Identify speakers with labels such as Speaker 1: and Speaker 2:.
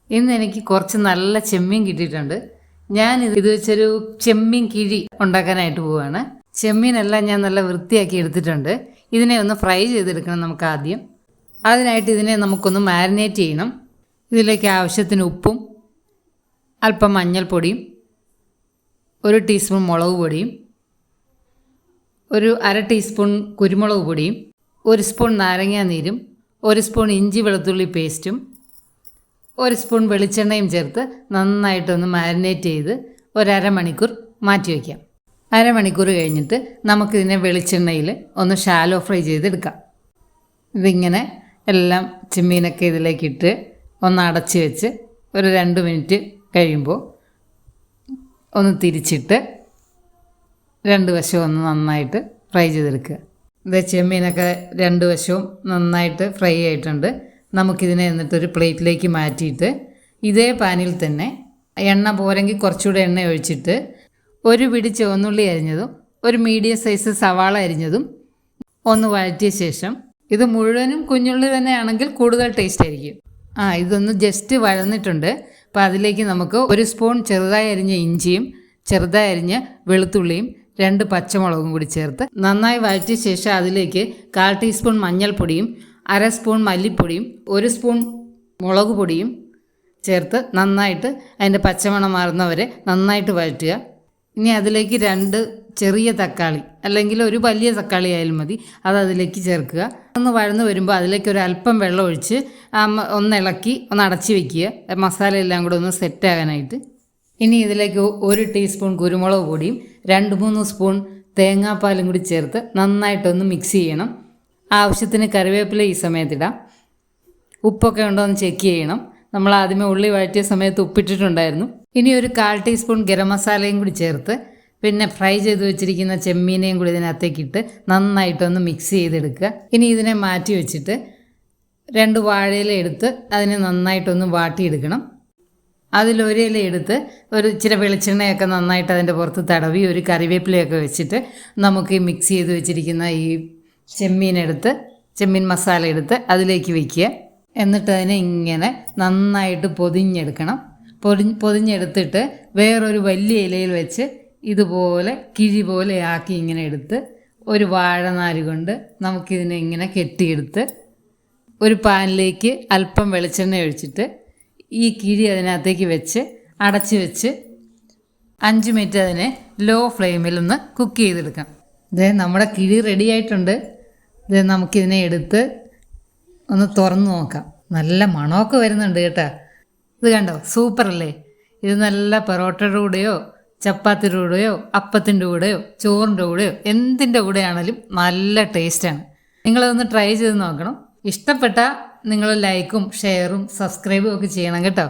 Speaker 1: ഇന്ന് എനിക്ക് കുറച്ച് നല്ല ചെമ്മീൻ കിട്ടിയിട്ടുണ്ട്. ഞാൻ ഇത് വെച്ചൊരു ചെമ്മീൻ കിഴി ഉണ്ടാക്കാനായിട്ട് പോവുകയാണ്. ചെമ്മീനെല്ലാം ഞാൻ നല്ല വൃത്തിയാക്കി എടുത്തിട്ടുണ്ട്. ഇതിനെ ഒന്ന് ഫ്രൈ ചെയ്തെടുക്കണം നമുക്ക് ആദ്യം. അതിനായിട്ട് ഇതിനെ നമുക്കൊന്ന് മാരിനേറ്റ് ചെയ്യണം. ഇതിലേക്ക് ആവശ്യത്തിന് ഉപ്പും അല്പം മഞ്ഞൾപ്പൊടിയും 1 ടീസ്പൂൺ മുളക് പൊടിയും 1/2 ടീസ്പൂൺ കുരുമുളക് പൊടിയും 1 സ്പൂൺ നാരങ്ങാനീരും 1 സ്പൂൺ ഇഞ്ചി വെളുത്തുള്ളി പേസ്റ്റും 1 സ്പൂൺ വെളിച്ചെണ്ണയും ചേർത്ത് നന്നായിട്ടൊന്ന് മാരിനേറ്റ് ചെയ്ത് ഒരു അരമണിക്കൂർ മാറ്റി വയ്ക്കാം. അരമണിക്കൂർ കഴിഞ്ഞിട്ട് നമുക്കിതിനെ വെളിച്ചെണ്ണയിൽ ഒന്ന് ഷാലോ ഫ്രൈ ചെയ്തെടുക്കാം. ഇതിങ്ങനെ എല്ലാം ചെമ്മീനൊക്കെ ഇതിലേക്കിട്ട് ഒന്ന് അടച്ച് വെച്ച് ഒരു 2 മിനിറ്റ് കഴിയുമ്പോൾ ഒന്ന് തിരിച്ചിട്ട് 2 വശവും ഒന്ന് നന്നായിട്ട് ഫ്രൈ ചെയ്തെടുക്കുക. ഇത് ചെമ്മീനൊക്കെ 2 വശവും നന്നായിട്ട് ഫ്രൈ ആയിട്ടുണ്ട്. നമുക്കിതിനെ എന്നിട്ടൊരു പ്ലേറ്റിലേക്ക് മാറ്റിയിട്ട് ഇതേ പാനിൽ തന്നെ എണ്ണ പോരെങ്കിൽ കുറച്ചുകൂടെ എണ്ണ ഒഴിച്ചിട്ട് 1 പിടി ചുവന്നുള്ളി അരിഞ്ഞതും 1 മീഡിയം സൈസ് സവാള അരിഞ്ഞതും ഒന്ന് വഴറ്റിയ ശേഷം, ഇത് മുഴുവനും കുഞ്ഞുള്ളി തന്നെയാണെങ്കിൽ കൂടുതൽ ടേസ്റ്റ് ആയിരിക്കും. ഇതൊന്ന് ജസ്റ്റ് വഴന്നിട്ടുണ്ട്. അപ്പോൾ അതിലേക്ക് നമുക്ക് 1 സ്പൂൺ ചെറുതായി അരിഞ്ഞ ഇഞ്ചിയും ചെറുതായി അരിഞ്ഞ വെളുത്തുള്ളിയും 2 പച്ചമുളകും കൂടി ചേർത്ത് നന്നായി വഴറ്റിയ ശേഷം അതിലേക്ക് 1/4 ടീസ്പൂൺ മഞ്ഞൾപ്പൊടിയും 1/2 സ്പൂൺ മല്ലിപ്പൊടിയും 1 സ്പൂൺ മുളക് പൊടിയും ചേർത്ത് നന്നായിട്ട് അതിൻ്റെ പച്ചമണം മാറുന്നവരെ നന്നായിട്ട് വഴറ്റുക. ഇനി അതിലേക്ക് 2 ചെറിയ തക്കാളി അല്ലെങ്കിൽ ഒരു വലിയ തക്കാളി ആയാലും മതി, അത് അതിലേക്ക് ചേർക്കുക. ഒന്ന് വഴന്ന് വരുമ്പോൾ അതിലേക്ക് ഒരു അല്പം വെള്ളം ഒഴിച്ച് ഒന്ന് ഇളക്കി ഒന്ന് അടച്ച് വയ്ക്കുക, മസാല എല്ലാം കൂടെ ഒന്ന് സെറ്റാകാനായിട്ട്. ഇനി ഇതിലേക്ക് 1 ടീസ്പൂൺ കുരുമുളക് പൊടിയും 2-3 സ്പൂൺ തേങ്ങാപ്പാലും കൂടി ചേർത്ത് നന്നായിട്ടൊന്ന് മിക്സ് ചെയ്യണം. ആവശ്യത്തിന് കറിവേപ്പില ഈ സമയത്തിടാം. ഉപ്പൊക്കെ ഉണ്ടോ എന്ന് ചെക്ക് ചെയ്യണം. നമ്മൾ ആദ്യമേ ഉള്ളി വഴറ്റിയ സമയത്ത് ഉപ്പിട്ടിട്ടുണ്ടായിരുന്നു. ഇനി ഒരു 1/4 ടീസ്പൂൺ ഗരം മസാലയും കൂടി ചേർത്ത് പിന്നെ ഫ്രൈ ചെയ്ത് വെച്ചിരിക്കുന്ന ചെമ്മീനെയും കൂടി ഇതിനകത്തേക്കിട്ട് നന്നായിട്ടൊന്ന് മിക്സ് ചെയ്തെടുക്കുക. ഇനി ഇതിനെ മാറ്റി വെച്ചിട്ട് 2 വാഴയില എടുത്ത് അതിനെ നന്നായിട്ടൊന്ന് വാട്ടിയെടുക്കണം. അതിലൊരു ഇല എടുത്ത് ഒരു ഇച്ചിരി വെളിച്ചെണ്ണയൊക്കെ നന്നായിട്ട് അതിൻ്റെ പുറത്ത് തടവി ഒരു കറിവേപ്പിലയൊക്കെ വെച്ചിട്ട് നമുക്ക് ഈ മിക്സ് ചെയ്ത് വെച്ചിരിക്കുന്ന ഈ ചെമ്മീൻ മസാല എടുത്ത് അതിലേക്ക് വയ്ക്കുക. എന്നിട്ട് അതിനെ ഇങ്ങനെ നന്നായിട്ട് പൊതിഞ്ഞെടുക്കണം. പൊതിഞ്ഞെടുത്തിട്ട് വേറൊരു വലിയ ഇലയിൽ വെച്ച് ഇതുപോലെ കിഴി പോലെ ആക്കി ഇങ്ങനെ എടുത്ത് ഒരു വാഴനാര് കൊണ്ട് നമുക്കിതിനെ ഇങ്ങനെ കെട്ടിയെടുത്ത് ഒരു പാനിലേക്ക് അല്പം വെളിച്ചെണ്ണ ഒഴിച്ചിട്ട് ഈ കിഴി അതിനകത്തേക്ക് വെച്ച് അടച്ച് വെച്ച് 5 മിനിറ്റ് അതിനെ ലോ ഫ്ലെയിമിൽ ഒന്ന് കുക്ക് ചെയ്തെടുക്കാം. നമ്മുടെ കിഴി റെഡി ആയിട്ടുണ്ട്. നമുക്കിതിനെ എടുത്ത് ഒന്ന് തുറന്ന് നോക്കാം. നല്ല മണമൊക്കെ വരുന്നുണ്ട് കേട്ടോ. ഇത് കണ്ടോ, സൂപ്പറല്ലേ? ഇത് നല്ല പൊറോട്ടയുടെ കൂടെയോ ചപ്പാത്തിയുടെ കൂടെയോ അപ്പത്തിൻ്റെ കൂടെയോ ചോറിൻ്റെ കൂടെയോ എന്തിൻ്റെ കൂടെയാണെങ്കിലും നല്ല ടേസ്റ്റാണ്. നിങ്ങളതൊന്ന് ട്രൈ ചെയ്ത് നോക്കണം. ഇഷ്ടപ്പെട്ടാൽ നിങ്ങൾ ലൈക്കും ഷെയറും സബ്സ്ക്രൈബും ഒക്കെ ചെയ്യണം കേട്ടോ.